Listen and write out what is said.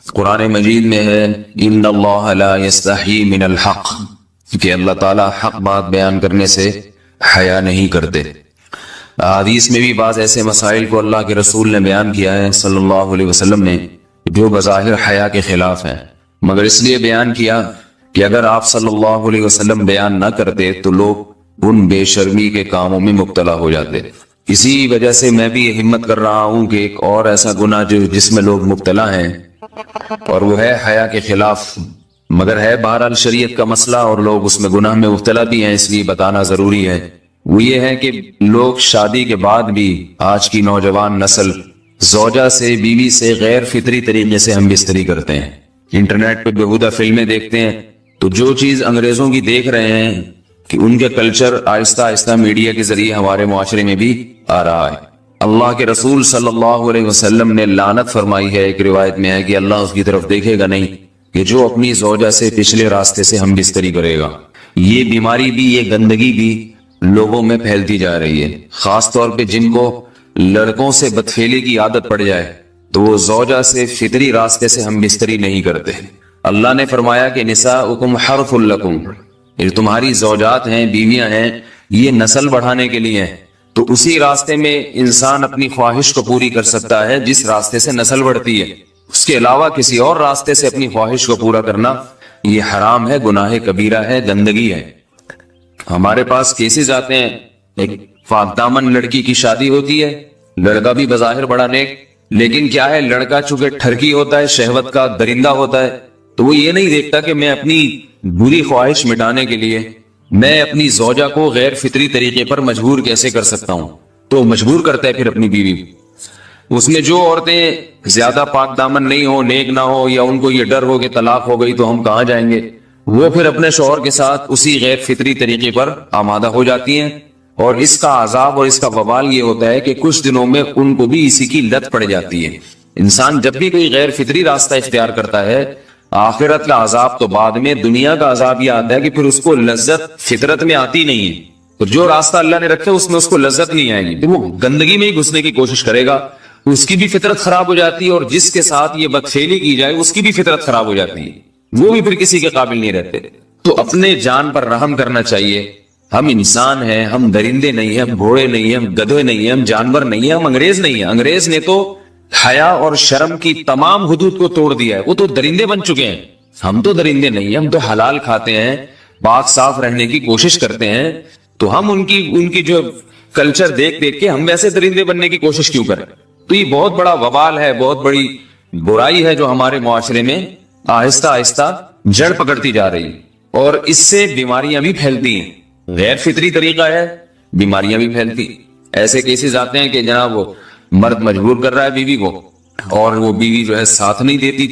قرآن مجید میں ہے ان اللہ لا یستحی من الحق، کہ اللہ تعالیٰ حق بات بیان کرنے سے حیا نہیں کرتے۔ حدیث میں بھی بعض ایسے مسائل کو اللہ کے رسول نے بیان کیا ہے صلی اللہ علیہ وسلم نے جو بظاہر حیا کے خلاف ہیں، مگر اس لیے بیان کیا کہ اگر آپ صلی اللہ علیہ وسلم بیان نہ کرتے تو لوگ ان بے شرمی کے کاموں میں مبتلا ہو جاتے۔ اسی وجہ سے میں بھی یہ ہمت کر رہا ہوں کہ ایک اور ایسا گناہ جس میں لوگ مبتلا ہیں اور وہ ہے حیا کے خلاف، مگر ہے بہرحال شریعت کا مسئلہ اور لوگ اس میں گناہ میں مبتلا بھی ہیں، اس لیے بتانا ضروری ہے۔ وہ یہ ہے کہ لوگ شادی کے بعد بھی آج کی نوجوان نسل زوجہ سے، بیوی سے غیر فطری طریقے سے ہم بستری کرتے ہیں۔ انٹرنیٹ پہ بیہودہ فلمیں دیکھتے ہیں تو جو چیز انگریزوں کی دیکھ رہے ہیں کہ ان کے کلچر آہستہ آہستہ میڈیا کے ذریعے ہمارے معاشرے میں بھی آ رہا ہے۔ اللہ کے رسول صلی اللہ علیہ وسلم نے لعنت فرمائی ہے، ایک روایت میں ہے کہ اللہ اس کی طرف دیکھے گا نہیں کہ جو اپنی زوجہ سے پچھلے راستے سے ہم بستری کرے گا۔ یہ بیماری بھی، یہ گندگی بھی لوگوں میں پھیلتی جا رہی ہے، خاص طور پہ جن کو لڑکوں سے بدفعلی کی عادت پڑ جائے تو وہ زوجہ سے فطری راستے سے ہم بستری نہیں کرتے۔ اللہ نے فرمایا کہ نساؤکم حرث لکم، یہ تمہاری زوجات ہیں، بیویاں ہیں، یہ نسل بڑھانے کے لیے ہیں، تو اسی راستے میں انسان اپنی خواہش کو پوری کر سکتا ہے جس راستے سے نسل بڑھتی ہے۔ اس کے علاوہ کسی اور راستے سے اپنی خواہش کو پورا کرنا یہ حرام ہے، گناہ کبیرہ ہے، گندگی ہے۔ ہمارے پاس کیسز آتے ہیں، ایک پاک دامن لڑکی کی شادی ہوتی ہے، لڑکا بھی بظاہر بڑا نیک، لیکن کیا ہے، لڑکا چونکہ ٹھرکی ہوتا ہے، شہوت کا درندہ ہوتا ہے، تو وہ یہ نہیں دیکھتا کہ میں اپنی بری خواہش مٹانے کے لیے میں اپنی زوجہ کو غیر فطری طریقے پر مجبور کیسے کر سکتا ہوں، تو مجبور کرتا ہے پھر اپنی بیوی۔ اس میں جو عورتیں زیادہ پاک دامن نہیں ہو، نیک نہ ہو، یا ان کو یہ ڈر ہو کہ طلاق ہو گئی تو ہم کہاں جائیں گے، وہ پھر اپنے شوہر کے ساتھ اسی غیر فطری طریقے پر آمادہ ہو جاتی ہیں، اور اس کا عذاب اور اس کا وبال یہ ہوتا ہے کہ کچھ دنوں میں ان کو بھی اسی کی لت پڑ جاتی ہے۔ انسان جب بھی کوئی غیر فطری راستہ اختیار کرتا ہے، آخرت کا عذاب تو بعد میں، دنیا کا عذاب یہ آتا ہے کہ پھر اس کو لذت فطرت میں آتی نہیں ہے، تو جو راستہ اللہ نے رکھا اس میں اس کو لذت نہیں آئے گی، وہ گندگی میں ہی گھسنے کی کوشش کرے گا، اس کی بھی فطرت خراب ہو جاتی ہے، اور جس کے ساتھ یہ بدفعلی کی جائے اس کی بھی فطرت خراب ہو جاتی ہے، وہ بھی پھر کسی کے قابل نہیں رہتے۔ تو اپنے جان پر رحم کرنا چاہیے۔ ہم انسان ہیں، ہم درندے نہیں ہیں، ہم گھوڑے نہیں ہیں، ہم گدھے نہیں ہیں، ہم جانور نہیں ہیں، ہم انگریز نہیں ہیں۔ انگریز نے تو حیا اور شرم کی تمام حدود کو توڑ دیا ہے، وہ تو درندے بن چکے ہیں۔ ہم تو درندے نہیں ہیں، ہم تو حلال کھاتے ہیں، پاک صاف رہنے کی کوشش کرتے ہیں، تو ہم ان کی جو کلچر دیکھ کے ہم ویسے درندے بننے کی کوشش کیوں کریں؟ تو یہ بہت بڑا وبال ہے، بہت بڑی برائی ہے جو ہمارے معاشرے میں آہستہ آہستہ جڑ پکڑتی جا رہی ہے، اور اس سے بیماریاں بھی پھیلتی ہیں۔ غیر فطری طریقہ ہے، بیماریاں بھی پھیلتی۔ ایسے کیسز آتے ہیں کہ جناب وہ مرد مجبور کر رہا ہے بیوی کو، اور وہ بیوی جو ہے ساتھ نہیں دیتی۔